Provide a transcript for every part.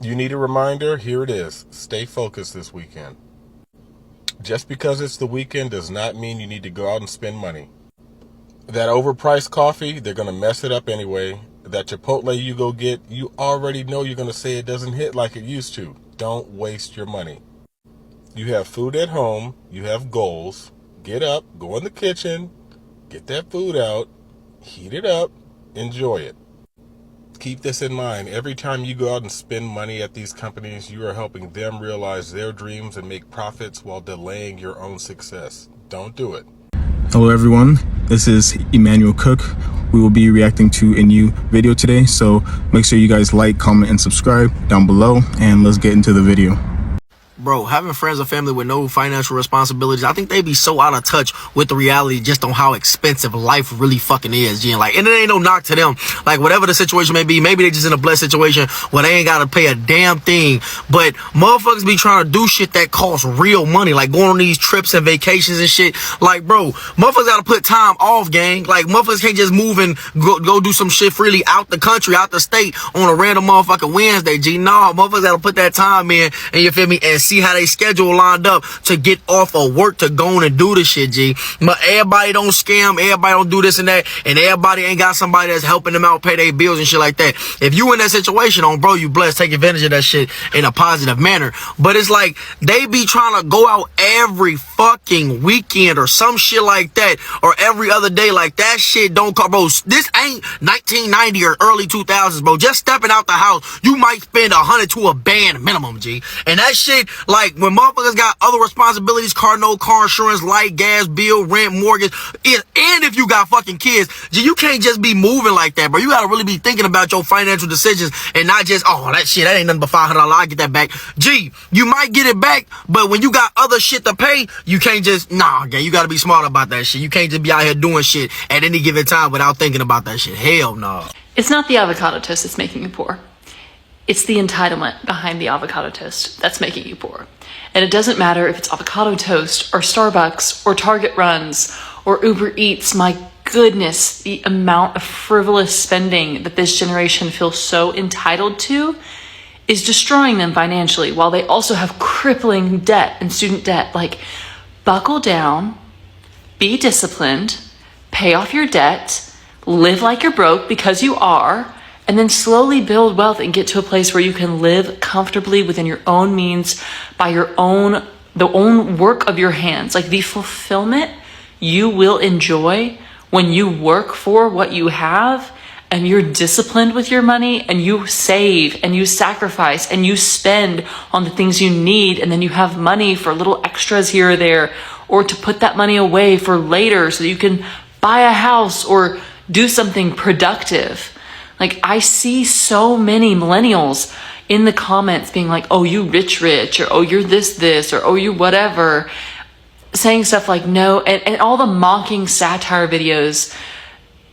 You need a reminder? Here it is. Stay focused this weekend. Just because it's the weekend does not mean you need to go out and spend money. That overpriced coffee, they're going to mess it up anyway. That Chipotle you go get, you already know you're going to say it doesn't hit like it used to. Don't waste your money. You have food at home. You have goals. Get up, go in the kitchen, get that food out, heat it up, enjoy it. Keep this in mind. Every time you go out and spend money at these companies, you are helping them realize their dreams and make profits while delaying your own success. Don't do it. Hello everyone, this is Emmanuel Cook. We will be reacting to a new video today, so make sure you guys like, comment, and subscribe down below, and let's get into the video. Bro, having friends or family with no financial responsibilities, I think they be so out of touch with the reality just on how expensive life really fucking is, G. And it ain't no knock to them. Like, whatever the situation may be, maybe they just in a blessed situation where they ain't gotta pay a damn thing. But motherfuckers be trying to do shit that costs real money, like going on these trips and vacations and shit. Like, bro, motherfuckers gotta put time off, gang. Like, motherfuckers can't just move and go do some shit freely out the country, out the state on a random motherfucking Wednesday, G. Nah, motherfuckers gotta put that time in, and you feel me, and see how they schedule lined up to get off of work to go on and do this shit, G. But everybody don't scam, everybody don't do this and that, and everybody ain't got somebody that's helping them out pay their bills and shit like that. If you in that situation, bro, you blessed, take advantage of that shit in a positive manner. But it's like they be trying to go out every fucking weekend or some shit like that, or every other day. Like, that shit don't cost, bro. This ain't 1990 or early 2000s, bro. Just stepping out the house, you might spend $100 to a band minimum, G. And that shit, like, when motherfuckers got other responsibilities, car note, car insurance, light, gas, bill, rent, mortgage, and if you got fucking kids, G, you can't just be moving like that, bro. You gotta really be thinking about your financial decisions and not just, oh, that shit, that ain't nothing but $500. I'll get that back. G, you might get it back, but when you got other shit to pay, you can't just, nah, gang, you gotta be smart about that shit. You can't just be out here doing shit at any given time without thinking about that shit. Hell no. It's not the avocado toast that's making you poor. It's the entitlement behind the avocado toast that's making you poor. And it doesn't matter if it's avocado toast or Starbucks or Target runs or Uber Eats. My goodness, the amount of frivolous spending that this generation feels so entitled to is destroying them financially, while they also have crippling debt and student debt. Like, buckle down, be disciplined, pay off your debt, live like you're broke because you are, and then slowly build wealth and get to a place where you can live comfortably within your own means by the own work of your hands. Like, the fulfillment you will enjoy when you work for what you have and you're disciplined with your money and you save and you sacrifice and you spend on the things you need, and then you have money for little extras here or there, or to put that money away for later so that you can buy a house or do something productive. Like, I see so many millennials in the comments being like, oh, you rich, or oh, you're this, or oh, you whatever, saying stuff like no, and all the mocking satire videos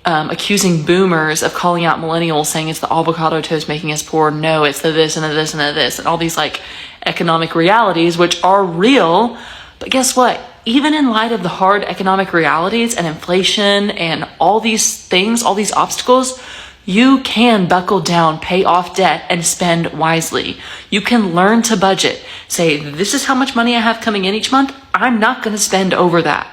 accusing boomers of calling out millennials, saying it's the avocado toast making us poor. No, it's the this and the this and the this, and all these like economic realities, which are real. But guess what? Even in light of the hard economic realities and inflation and all these things, all these obstacles, you can buckle down, pay off debt, and spend wisely. You can learn to budget. Say, this is how much money I have coming in each month. I'm not going to spend over that.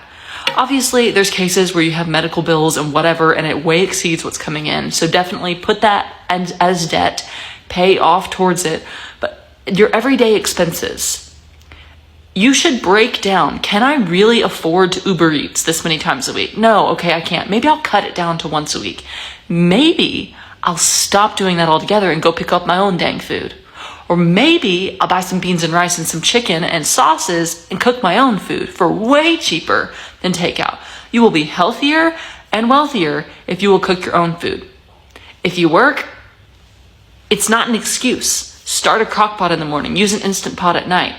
Obviously, there's cases where you have medical bills and whatever, and it way exceeds what's coming in. So definitely put that as debt, pay off towards it. But your everyday expenses, you should break down, can I really afford to Uber Eats this many times a week? No, okay, I can't. Maybe I'll cut it down to once a week. Maybe I'll stop doing that altogether and go pick up my own dang food. Or maybe I'll buy some beans and rice and some chicken and sauces and cook my own food for way cheaper than takeout. You will be healthier and wealthier if you will cook your own food. If you work, it's not an excuse. Start a crock pot in the morning. Use an Instant Pot at night.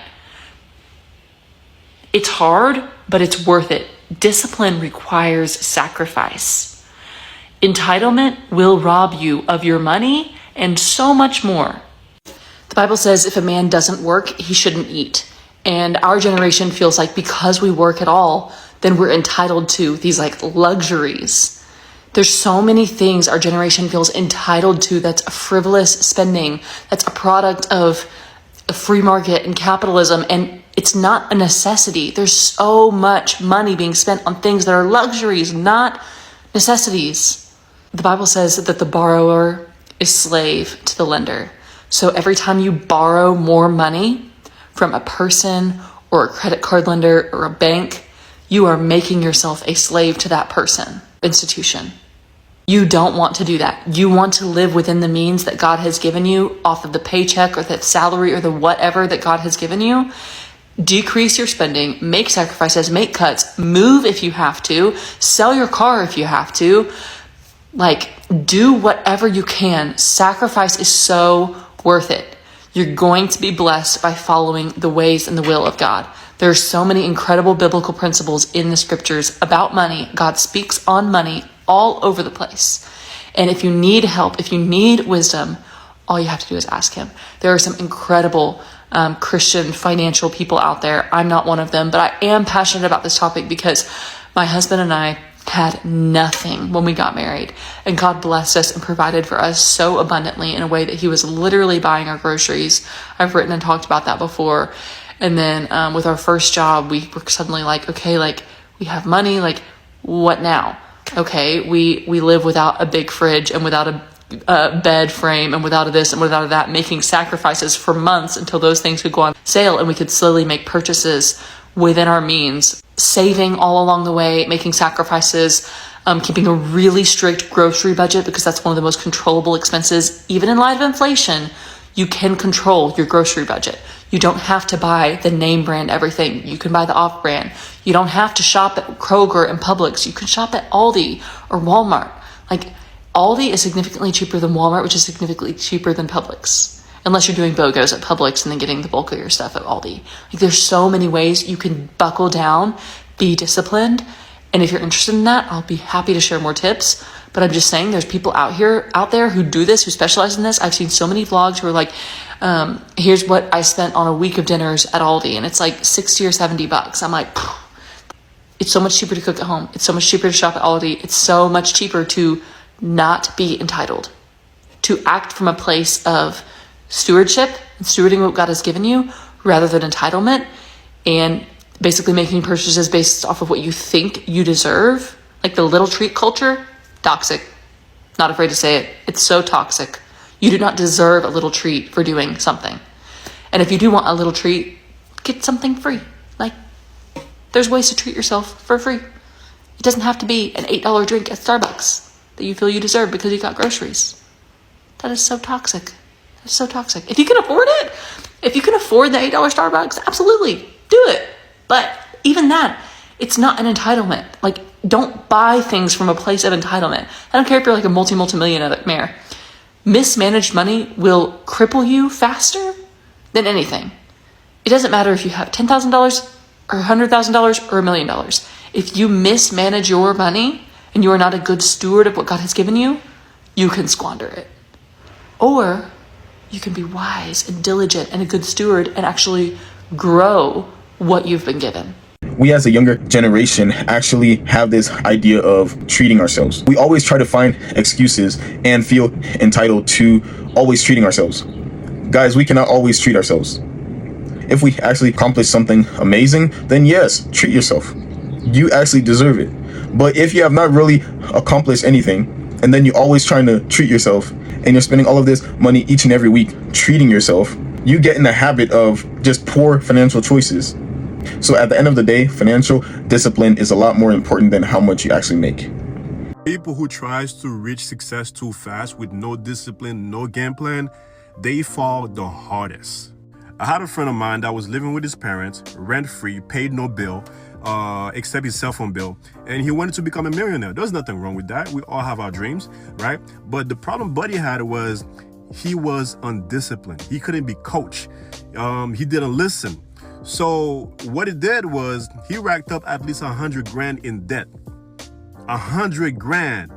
It's hard, but it's worth it. Discipline requires sacrifice. Entitlement will rob you of your money and so much more. The Bible says if a man doesn't work, he shouldn't eat. And our generation feels like because we work at all, then we're entitled to these like luxuries. There's so many things our generation feels entitled to that's a frivolous spending, that's a product of a free market and capitalism, and it's not a necessity. There's so much money being spent on things that are luxuries, not necessities. The Bible says that the borrower is slave to the lender. So every time you borrow more money from a person or a credit card lender or a bank, you are making yourself a slave to that person, institution. You don't want to do that. You want to live within the means that God has given you off of the paycheck or the salary or the whatever that God has given you. Decrease your spending, make sacrifices, make cuts, move if you have to, sell your car if you have to. Like, do whatever you can. Sacrifice is so worth it. You're going to be blessed by following the ways and the will of God. There are so many incredible biblical principles in the scriptures about money. God speaks on money all over the place. And if you need help, if you need wisdom, all you have to do is ask him. There are some incredible Christian financial people out there. I'm not one of them, but I am passionate about this topic because my husband and I had nothing when we got married, and God blessed us and provided for us so abundantly in a way that he was literally buying our groceries. I've written and talked about that before. And then with our first job, we were suddenly like, okay, like we have money, like what now? Okay, we live without a big fridge and without a bed frame and without a this and without a that, making sacrifices for months until those things could go on sale and we could slowly make purchases within our means, saving all along the way, making sacrifices, keeping a really strict grocery budget because that's one of the most controllable expenses. Even in light of inflation, you can control your grocery budget. You don't have to buy the name brand everything. You can buy the off brand. You don't have to shop at Kroger and Publix. You can shop at Aldi or Walmart. Like, Aldi is significantly cheaper than Walmart, which is significantly cheaper than Publix. Unless you're doing BOGOs at Publix and then getting the bulk of your stuff at Aldi. Like, there's so many ways you can buckle down, be disciplined. And if you're interested in that, I'll be happy to share more tips. But I'm just saying there's people out there who do this, who specialize in this. I've seen so many vlogs who are like, here's what I spent on a week of dinners at Aldi. And it's like 60 or 70 bucks. I'm like, it's so much cheaper to cook at home. It's so much cheaper to shop at Aldi. It's so much cheaper to not be entitled, to act from a place of stewardship and stewarding what God has given you rather than entitlement, and basically making purchases based off of what you think you deserve. Like the little treat culture, toxic. Not afraid to say it. It's so toxic. You do not deserve a little treat for doing something. And if you do want a little treat, get something free. Like, there's ways to treat yourself for free. It doesn't have to be an $8 drink at Starbucks that you feel you deserve because you got groceries. That is so toxic. That's so toxic. If you can afford it, if you can afford the $8 Starbucks, absolutely do it. But even that, it's not an entitlement. Like, don't buy things from a place of entitlement. I don't care if you're like a multi-millionaire. Mismanaged money will cripple you faster than anything. It doesn't matter if you have $10,000 or $100,000 or $1 million. If you mismanage your money and you are not a good steward of what God has given you, you can squander it. Or you can be wise and diligent and a good steward and actually grow what you've been given. We as a younger generation actually have this idea of treating ourselves. We always try to find excuses and feel entitled to always treating ourselves. Guys, we cannot always treat ourselves. If we actually accomplish something amazing, then yes, treat yourself. You actually deserve it. But if you have not really accomplished anything, and then you're always trying to treat yourself, and you're spending all of this money each and every week treating yourself, you get in the habit of just poor financial choices. So at the end of the day, financial discipline is a lot more important than how much you actually make. People who tries to reach success too fast with no discipline, no game plan, they fall the hardest. I had a friend of mine that was living with his parents, rent-free, paid no bill, except his cell phone bill, and he wanted to become a millionaire. There's nothing wrong with that. We all have our dreams, right? But the problem Buddy had was he was undisciplined. He couldn't be coached. He didn't listen. So what he did was he racked up at least 100 grand in debt. 100 grand.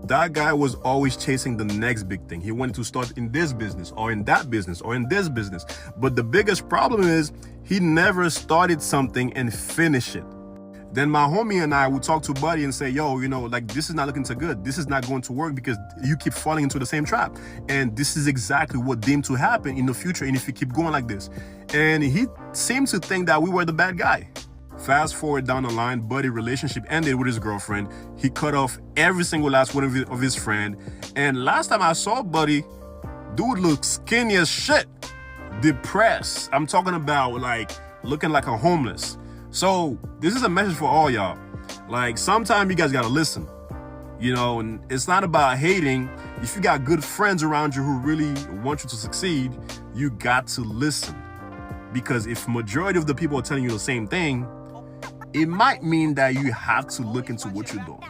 That guy was always chasing the next big thing. He wanted to start in this business or in that business or in this business. But the biggest problem is he never started something and finished it. Then my homie and I would talk to Buddy and say, yo, like, this is not looking so good. This is not going to work because you keep falling into the same trap. And this is exactly what deemed to happen in the future. And if you keep going like this. And he seemed to think that we were the bad guy. Fast forward down the line, Buddy's relationship ended with his girlfriend. He cut off every single last one of his friend. And last time I saw Buddy, dude looked skinny as shit. Depressed. I'm talking about like looking like a homeless. So this is a message for all y'all. Like, sometimes you guys gotta listen. And it's not about hating. If you got good friends around you who really want you to succeed, you got to listen. Because if majority of the people are telling you the same thing, it might mean that you have to look into what you're doing.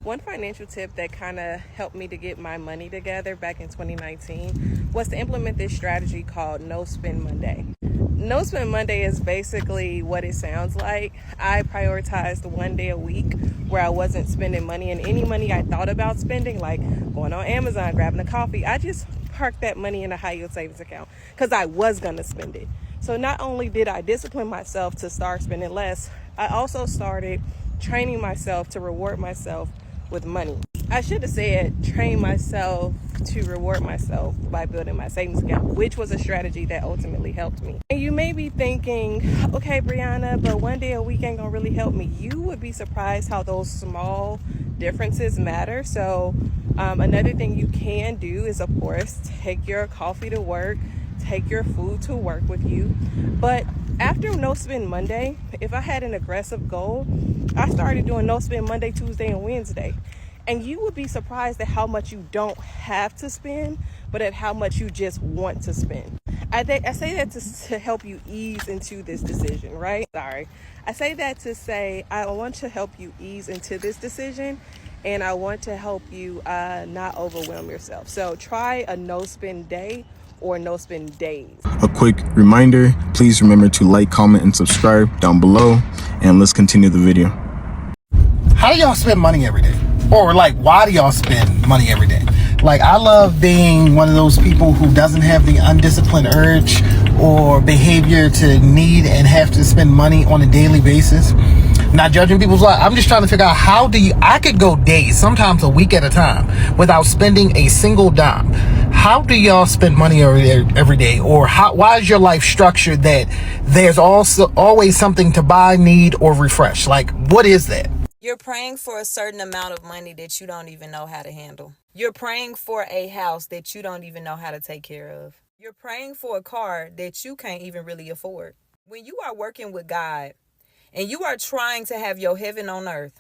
One financial tip that kind of helped me to get my money together back in 2019 was to implement this strategy called No Spend Monday. No Spend Monday is basically what it sounds like. I prioritized one day a week where I wasn't spending money, and any money I thought about spending, like going on Amazon, grabbing a coffee, I just parked that money in a high yield savings account because I was going to spend it. So not only did I discipline myself to start spending less, I also started training myself to reward myself with money. I should have said train myself to reward myself by building my savings account, which was a strategy that ultimately helped me. And you may be thinking, okay, Brianna, but one day a week ain't gonna really help me. You would be surprised how those small differences matter. So another thing you can do is, of course, take your coffee to work, take your food to work with you. But after No Spend Monday, if I had an aggressive goal, I started doing No Spend Monday, Tuesday, and Wednesday. And you would be surprised at how much you don't have to spend, but at how much you just want to spend. I say that to help you ease into this decision, right? I say that to say I want to help you ease into this decision, and I want to help you not overwhelm yourself. So try a no spend day or no spend days. A quick reminder, please remember to like, comment, and subscribe down below, and let's continue the video. How do y'all spend money every day? Or like, why do y'all spend money every day? Like, I love being one of those people who doesn't have the undisciplined urge or behavior to need and have to spend money on a daily basis. Not judging people's life. I'm just trying to figure out I could go days, sometimes a week at a time, without spending a single dime. How do y'all spend money every day? Or why is your life structured that there's also always something to buy, need, or refresh? Like, what is that? You're praying for a certain amount of money that you don't even know how to handle. You're praying for a house that you don't even know how to take care of. You're praying for a car that you can't even really afford. When you are working with God and you are trying to have your heaven on earth,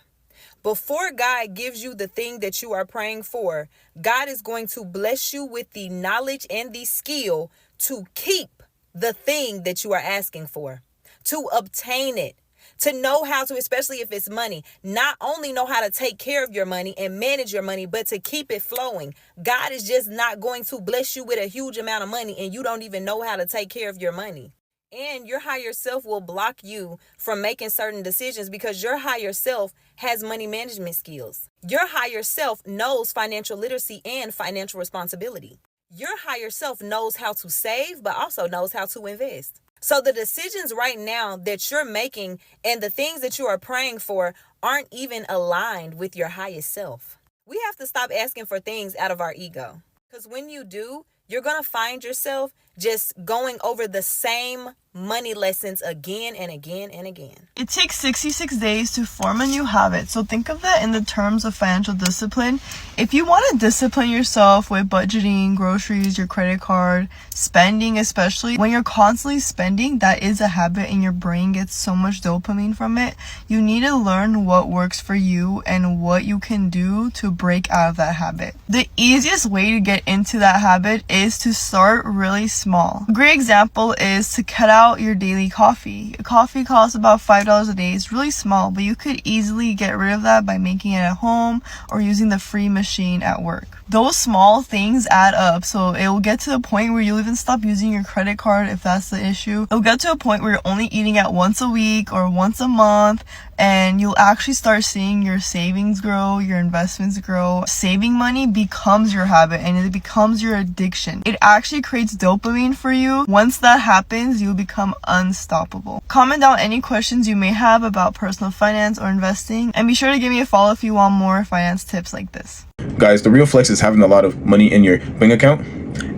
before God gives you the thing that you are praying for, God is going to bless you with the knowledge and the skill to keep the thing that you are asking for, to obtain it. To know how to, especially if it's money, not only know how to take care of your money and manage your money, but to keep it flowing. God is just not going to bless you with a huge amount of money and you don't even know how to take care of your money. And your higher self will block you from making certain decisions because your higher self has money management skills. Your higher self knows financial literacy and financial responsibility. Your higher self knows how to save, but also knows how to invest. So the decisions right now that you're making and the things that you are praying for aren't even aligned with your highest self. We have to stop asking for things out of our ego. Because when you do, you're going to find yourself just going over the same money lessons again and again and again. It takes 66 days to form a new habit. So think of that in the terms of financial discipline. If you want to discipline yourself with budgeting, groceries, your credit card, spending, especially when you're constantly spending, that is a habit and your brain gets so much dopamine from it. You need to learn what works for you and what you can do to break out of that habit. The easiest way to get into that habit is to start really small. A great example is to cut out your daily coffee. Coffee costs about $5 a day. It's really small, but you could easily get rid of that by making it at home or using the free machine at work. Those small things add up, so it will get to the point where you'll even stop using your credit card if that's the issue. It'll get to a point where you're only eating out once a week or once a month, and you'll actually start seeing your savings grow, your investments grow. Saving money becomes your habit and it becomes your addiction. It actually creates dopamine for you. Once that happens, you'll become unstoppable. Comment down any questions you may have about personal finance or investing, and be sure to give me a follow if you want more finance tips like this. Guys, the real flex is having a lot of money in your bank account,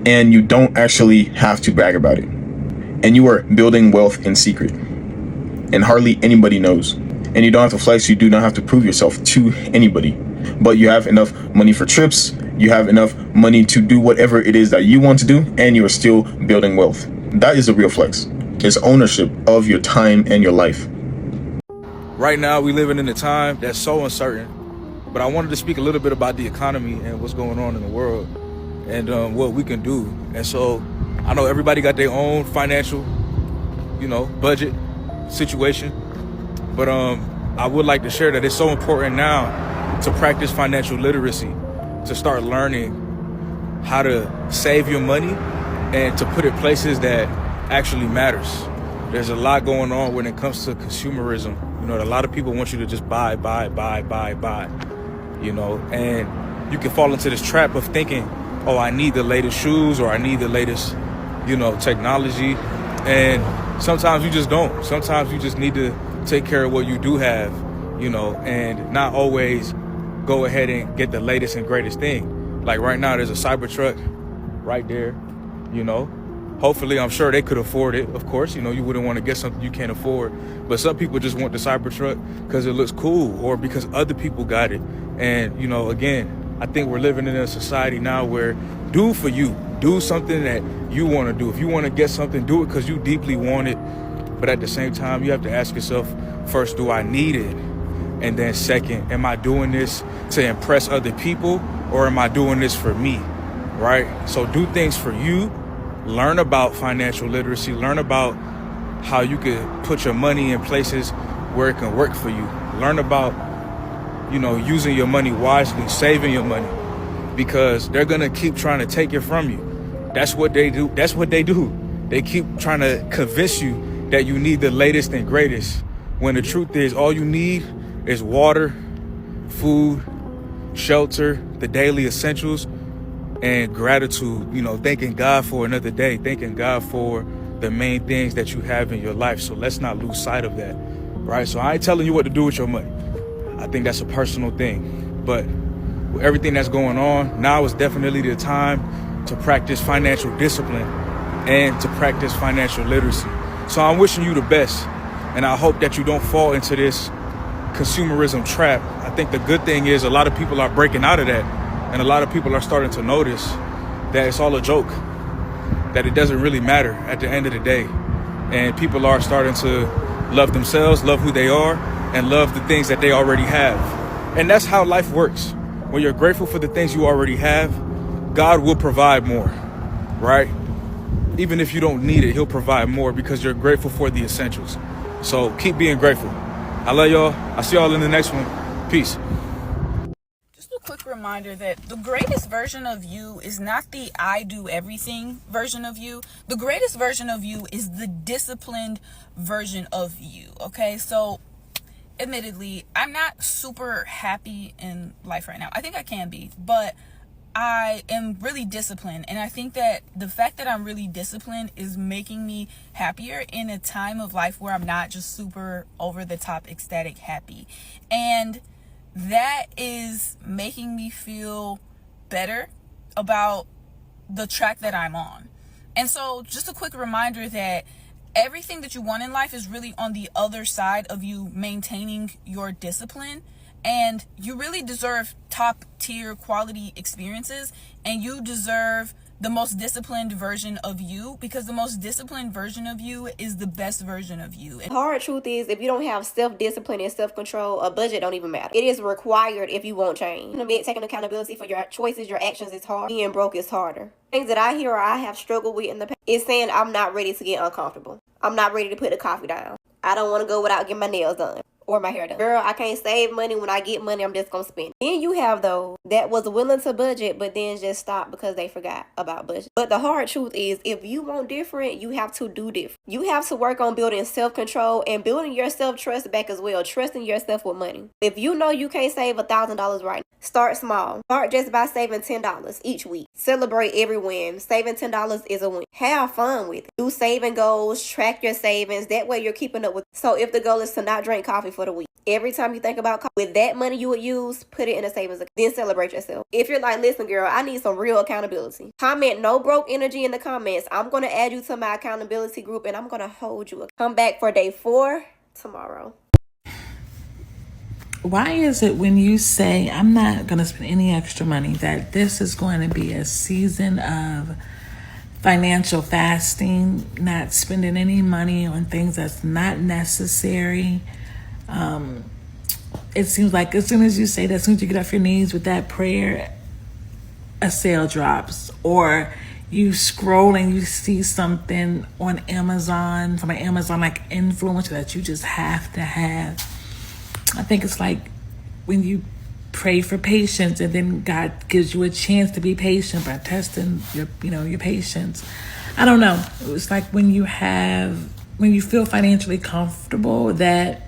and you don't actually have to brag about it. And you are building wealth in secret, and hardly anybody knows. And you don't have to flex, you do not have to prove yourself to anybody. But you have enough money for trips, you have enough money to do whatever it is that you want to do, and you're still building wealth. That is a real flex. It's ownership of your time and your life. Right now, we living in a time that's so uncertain, but I wanted to speak a little bit about the economy and what's going on in the world and what we can do. And so I know everybody got their own financial, budget situation, but I would like to share that it's so important now to practice financial literacy, to start learning how to save your money and to put it places that actually matters. There's a lot going on when it comes to consumerism. A lot of people want you to just buy, and you can fall into this trap of thinking, oh, I need the latest shoes or I need the latest, technology. And sometimes you just don't. Sometimes you just need to take care of what you do have, and not always go ahead and get the latest and greatest thing. Like right now, there's a Cybertruck right there, Hopefully, I'm sure they could afford it. Of course, you wouldn't want to get something you can't afford. But some people just want the Cybertruck because it looks cool or because other people got it. And, again, I think we're living in a society now where do for you. Do something that you want to do. If you want to get something, do it because you deeply want it. But at the same time, you have to ask yourself, first, do I need it? And then second, am I doing this to impress other people or am I doing this for me? Right? So do things for you. Learn about financial literacy. Learn about how you can put your money in places where it can work for you. Learn about, using your money wisely, saving your money, because they're going to keep trying to take it from you. That's what they do. They keep trying to convince you that you need the latest and greatest, when the truth is all you need is water, food, shelter, the daily essentials, and gratitude, thanking God for another day, thanking God for the main things that you have in your life. So let's not lose sight of that, right? So I ain't telling you what to do with your money. I think that's a personal thing. But with everything that's going on, now is definitely the time to practice financial discipline and to practice financial literacy. So I'm wishing you the best, and I hope that you don't fall into this consumerism trap. I think the good thing is a lot of people are breaking out of that. And a lot of people are starting to notice that it's all a joke, that it doesn't really matter at the end of the day. And people are starting to love themselves, love who they are, and love the things that they already have. And that's how life works. When you're grateful for the things you already have, God will provide more, right? Even if you don't need it, he'll provide more because you're grateful for the essentials. So keep being grateful. I love y'all. I'll see y'all in the next one. Peace. Quick reminder that the greatest version of you is not the I do everything version of you. The greatest version of you is the disciplined version of you. Okay, so admittedly, I'm not super happy in life right now. I think I can be, but I am really disciplined, and I think that the fact that I'm really disciplined is making me happier in a time of life where I'm not just super over the top ecstatic happy. And that is making me feel better about the track that I'm on. And so just a quick reminder that everything that you want in life is really on the other side of you maintaining your discipline. And you really deserve top tier quality experiences, and you deserve the most disciplined version of you, because the most disciplined version of you is the best version of you. The hard truth is, if you don't have self-discipline and self-control, a budget don't even matter. It is required if you won't change. Taking accountability for your choices, your actions is hard. Being broke is harder. Things that I hear or I have struggled with in the past is saying I'm not ready to get uncomfortable. I'm not ready to put the coffee down. I don't want to go without getting my nails done. or my hair done. Girl, I can't save money. When I get money, I'm just gonna spend. Then you have those that was willing to budget, but then just stopped because they forgot about budget. But the hard truth is, if you want different, you have to do different. You have to work on building self-control and building your self-trust back as well, trusting yourself with money. If you know you can't save $1,000 right now, start small. Start just by saving $10 each week. Celebrate every win. Saving $10 is a win. Have fun with it. Do saving goals, track your savings. That way you're keeping up with. So if the goal is to not drink coffee for the week, every time you think about coffee, with that money you would use, put it in a savings account. Then celebrate yourself. If you're like, listen, girl, I need some real accountability. Comment no broke energy in the comments. I'm going to add you to my accountability group and I'm going to hold you. Come back for day 4 tomorrow. Why is it when you say, I'm not going to spend any extra money, that this is going to be a season of financial fasting, not spending any money on things that's not necessary? It seems like as soon as you say that, as soon as you get off your knees with that prayer, a sale drops, or you scroll and you see something on Amazon from an Amazon like influencer that you just have to have. I think it's like when you pray for patience and then God gives you a chance to be patient by testing your patience. I don't know. It's like when you feel financially comfortable, that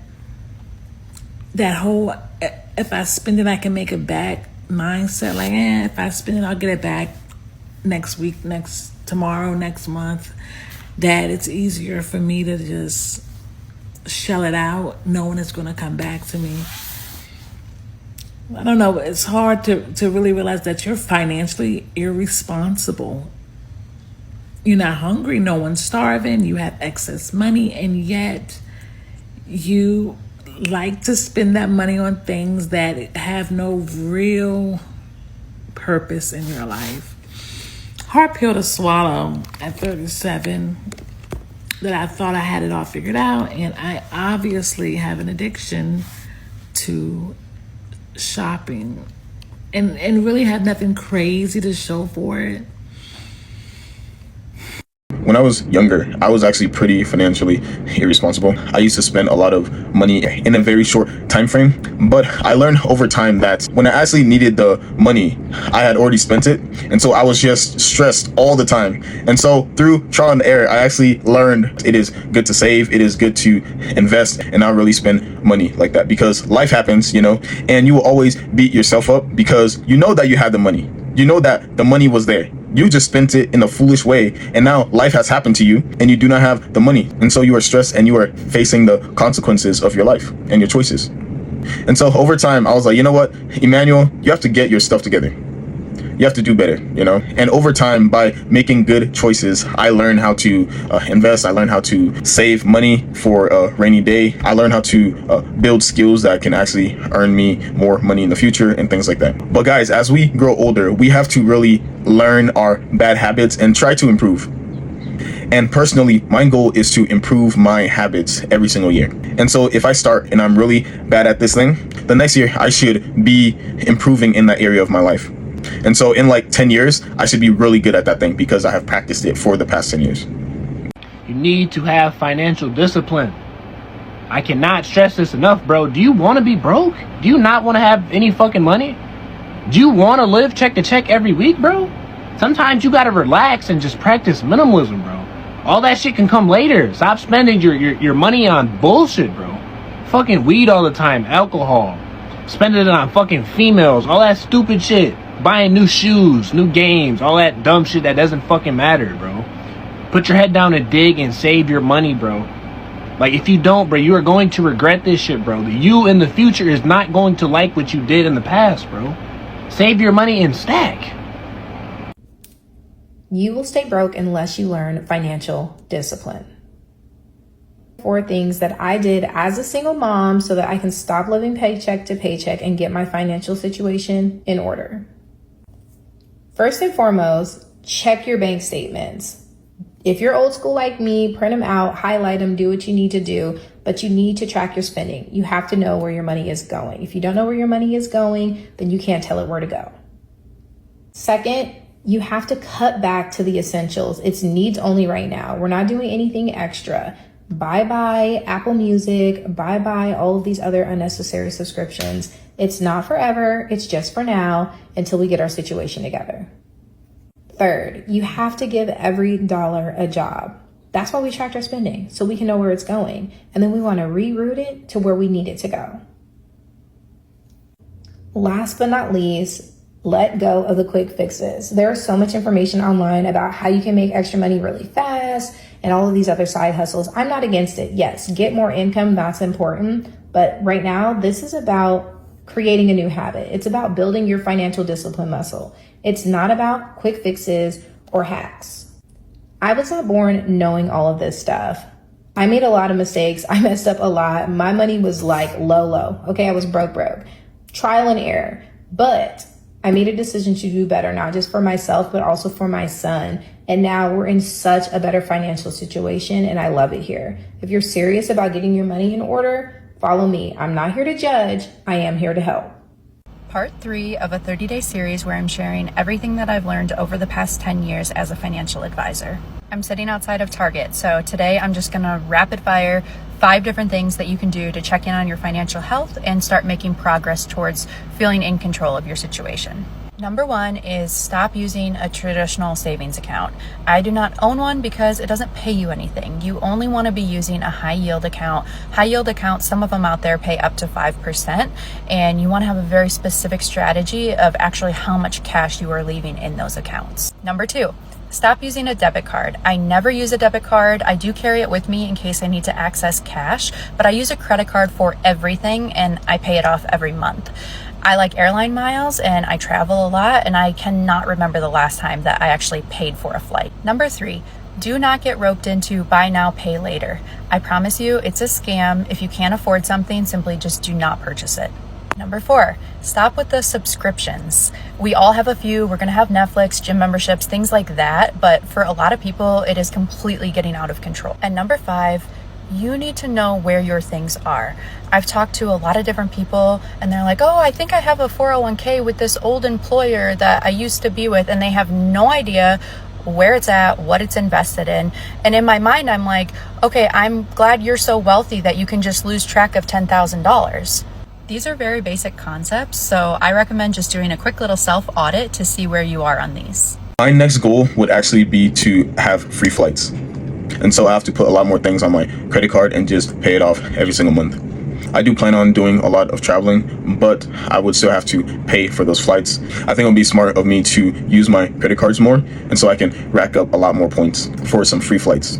whole, if I spend it, I can make it back mindset. Like, if I spend it, I'll get it back next week, tomorrow, next month. That it's easier for me to just shell it out, knowing it's going to come back to me. I don't know. It's hard to really realize that you're financially irresponsible. You're not hungry. No one's starving. You have excess money, and yet you like to spend that money on things that have no real purpose in your life. Hard pill to swallow at 37, that I thought I had it all figured out, and I obviously have an addiction to shopping and really had nothing crazy to show for it. When I was younger, I was actually pretty financially irresponsible. I used to spend a lot of money in a very short time frame, but I learned over time that when I actually needed the money, I had already spent it, and so I was just stressed all the time. And so through trial and error, I actually learned it is good to save, it is good to invest, and not really spend money like that, because life happens, and you will always beat yourself up because you know that you had the money. You know that the money was there. You just spent it in a foolish way, and now life has happened to you and you do not have the money, and so you are stressed and you are facing the consequences of your life and your choices. And so over time, I was like, you know what, Emmanuel, you have to get your stuff together. You have to do better, and over time, by making good choices, I learned how to invest. I learned how to save money for a rainy day. I learned how to build skills that can actually earn me more money in the future and things like that. But guys, as we grow older, we have to really learn our bad habits and try to improve. And personally, my goal is to improve my habits every single year. And so if I start and I'm really bad at this thing, the next year I should be improving in that area of my life. And so in like 10 years, I should be really good at that thing because I have practiced it for the past 10 years. You need to have financial discipline. I cannot stress this enough, bro. Do you want to be broke? Do you not want to have any fucking money? Do you want to live check to check every week, bro? Sometimes you got to relax and just practice minimalism, bro. All that shit can come later. Stop spending your money on bullshit, bro. Fucking weed all the time, alcohol. Spending it on fucking females, all that stupid shit. Buying new shoes, new games, all that dumb shit that doesn't fucking matter, bro. Put your head down and dig and save your money, bro. Like, if you don't, bro, you are going to regret this shit, bro. You in the future is not going to like what you did in the past, bro. Save your money and stack. You will stay broke unless you learn financial discipline. 4 things that I did as a single mom so that I can stop living paycheck to paycheck and get my financial situation in order. First and foremost, check your bank statements. If you're old school like me, print them out, highlight them, do what you need to do, but you need to track your spending. You have to know where your money is going. If you don't know where your money is going, then you can't tell it where to go. Second, you have to cut back to the essentials. It's needs only right now. We're not doing anything extra. Bye-bye Apple Music, bye-bye all of these other unnecessary subscriptions. It's not forever, it's just for now until we get our situation together. Third, you have to give every dollar a job. That's why we tracked our spending, so we can know where it's going. And then we want to reroute it to where we need it to go. Last but not least, let go of the quick fixes. There's so much information online about how you can make extra money really fast and all of these other side hustles. I'm not against it. Yes, get more income, that's important. But right now, this is about creating a new habit. It's about building your financial discipline muscle. It's not about quick fixes or hacks. I was not born knowing all of this stuff. I made a lot of mistakes. I messed up a lot. My money was like low. Okay, I was broke. Trial and error. But I made a decision to do better, not just for myself, but also for my son. And now we're in such a better financial situation, and I love it here. If you're serious about getting your money in order, follow me. I'm not here to judge. I am here to help. Part 3 of a 30-day series where I'm sharing everything that I've learned over the past 10 years as a financial advisor. I'm sitting outside of Target, so today I'm just gonna rapid fire 5 different things that you can do to check in on your financial health and start making progress towards feeling in control of your situation. Number 1 is stop using a traditional savings account. I do not own one because it doesn't pay you anything. You only want to be using a high yield account. High yield accounts, some of them out there pay up to 5%, and you want to have a very specific strategy of actually how much cash you are leaving in those accounts. Number 2, stop using a debit card. I never use a debit card. I do carry it with me in case I need to access cash, but I use a credit card for everything and I pay it off every month. I like airline miles and I travel a lot, and I cannot remember the last time that I actually paid for a flight. Number 3, do not get roped into buy now, pay later. I promise you it's a scam. If you can't afford something, simply just do not purchase it. Number 4, stop with the subscriptions. We all have a few. We're going to have Netflix, gym memberships, things like that. But for a lot of people, it is completely getting out of control. And number 5, you need to know where your things are. I've talked to a lot of different people and they're like, oh, I think I have a 401k with this old employer that I used to be with, and they have no idea where it's at, what it's invested in. And in my mind, I'm like, okay, I'm glad you're so wealthy that you can just lose track of $10,000. These are very basic concepts, so I recommend just doing a quick little self-audit to see where you are on these. My next goal would actually be to have free flights. And so I have to put a lot more things on my credit card and just pay it off every single month. I do plan on doing a lot of traveling, but I would still have to pay for those flights. I think it would be smart of me to use my credit cards more, and so I can rack up a lot more points for some free flights.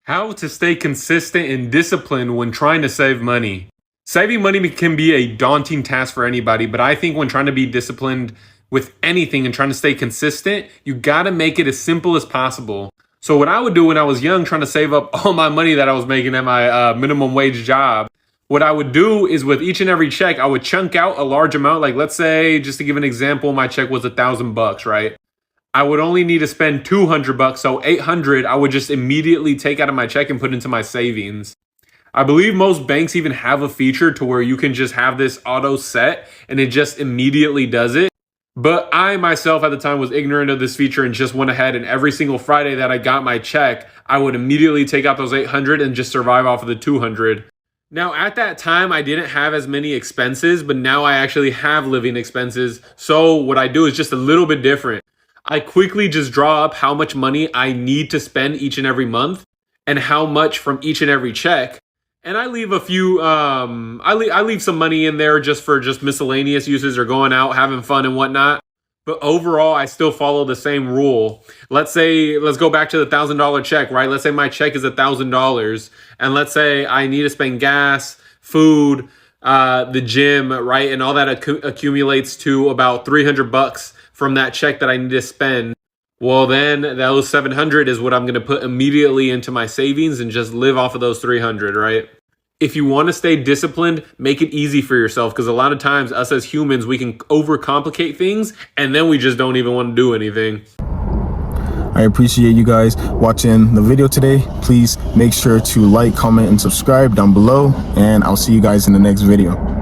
How to stay consistent and disciplined when trying to save money. Saving money can be a daunting task for anybody, but I think when trying to be disciplined with anything and trying to stay consistent, you gotta make it as simple as possible. So what I would do when I was young, trying to save up all my money that I was making at my minimum wage job, what I would do is with each and every check, I would chunk out a large amount. Like let's say, just to give an example, my check was $1,000, right? I would only need to spend $200, so $800 I would just immediately take out of my check and put into my savings. I believe most banks even have a feature to where you can just have this auto set and it just immediately does it. But I myself at the time was ignorant of this feature and just went ahead, and every single Friday that I got my check, I would immediately take out those $800 and just survive off of the $200. Now at that time, I didn't have as many expenses, but now I actually have living expenses. So what I do is just a little bit different. I quickly just draw up how much money I need to spend each and every month and how much from each and every check. And I leave a few, I leave some money in there just for miscellaneous uses or going out, having fun and whatnot. But overall, I still follow the same rule. Let's go back to the $1,000 check, right? Let's say my check is $1,000. And let's say I need to spend gas, food, the gym, right? And all that accumulates to about $300 from that check that I need to spend. Well, then those $700 is what I'm going to put immediately into my savings and just live off of those $300, right? If you want to stay disciplined, make it easy for yourself, because a lot of times us as humans, we can overcomplicate things and then we just don't even want to do anything. I appreciate you guys watching the video today. Please make sure to like, comment, and subscribe down below, and I'll see you guys in the next video.